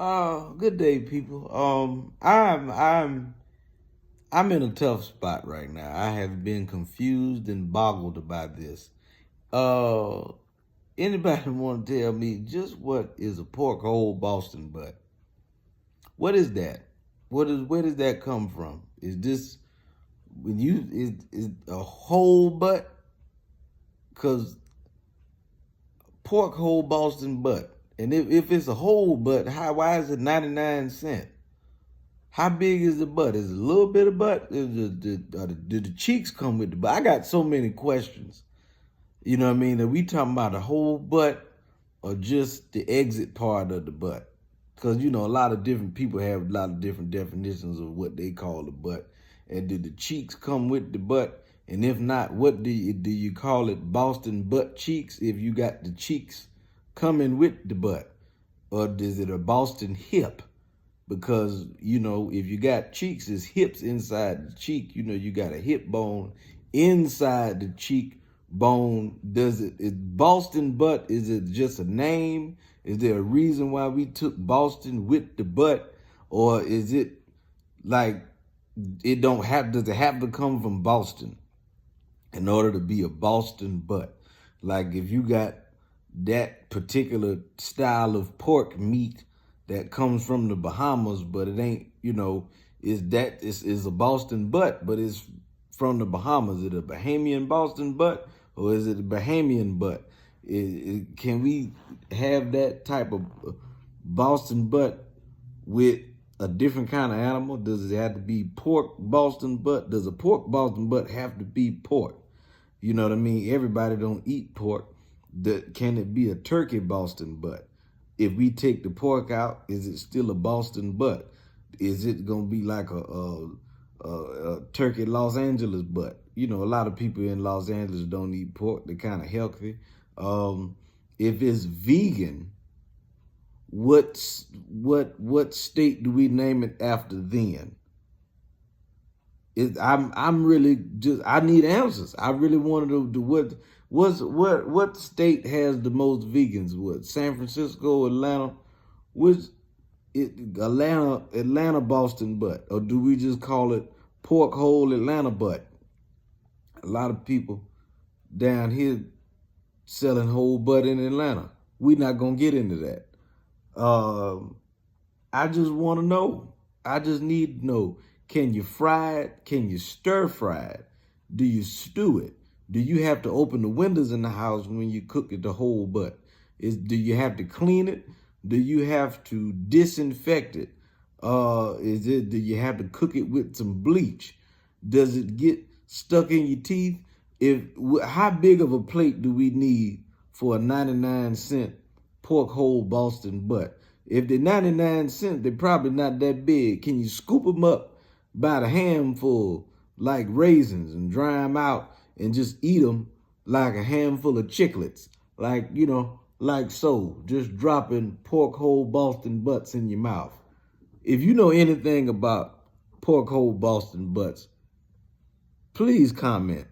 Good day, people. I'm in a tough spot right now. I have been confused and boggled by this. Uh, Anybody want to tell me just what is a pork hole Boston butt? What is that? Where does that come from? Is this when you is a whole butt? Cause pork hole Boston butt, and if it's a whole butt, why is it 99¢? How big is the butt? Is it a little bit of butt? Do the cheeks come with the butt? I got so many questions. You know what I mean? Are we talking about the whole butt or just the exit part of the butt? Because, a lot of different people have a lot of different definitions of what they call the butt. And do the cheeks come with the butt? And if not, what do you call it? Boston butt cheeks if you got the cheeks coming with the butt? Or is it a Boston hip? Because, if you got cheeks, it's hips inside the cheek. You got a hip bone inside the cheek bone. Is Boston butt, is it just a name? Is there a reason why we took Boston with the butt? Or is it like does it have to come from Boston in order to be a Boston butt? Like if you got that particular style of pork meat that comes from the Bahamas, but it ain't, is a Boston butt, but it's from the Bahamas. Is it a Bahamian Boston butt or is it a Bahamian butt? Can we have that type of Boston butt with a different kind of animal? Does it have to be pork Boston butt? Does a pork Boston butt have to be pork? You know what I mean? Everybody don't eat pork. Can it be a turkey Boston butt? If we take the pork out, is it still a Boston butt? Is it gonna be like a turkey Los Angeles butt? A lot of people in Los Angeles don't eat pork. They're kind of healthy. If it's vegan, what state do we name it after then? I'm really I need answers. I really wanted to what state has the most vegans? What, San Francisco, Atlanta? Atlanta Boston butt, or do we just call it pork hole Atlanta butt? A lot of people down here selling whole butt in Atlanta. We're not gonna get into that. I just want to know. I just need to know. Can you fry it? Can you stir fry it? Do you stew it? Do you have to open the windows in the house when you cook it the whole butt? Do you have to clean it? Do you have to disinfect it? Do you have to cook it with some bleach? Does it get stuck in your teeth? How big of a plate do we need for a 99¢ pork hole Boston butt? If they're 99¢, they're probably not that big. Can you scoop them up by the handful like raisins and dry them out and just eat them like a handful of chiclets? Like so, just dropping pork hole Boston butts in your mouth. If you know anything about pork hole Boston butts, please comment.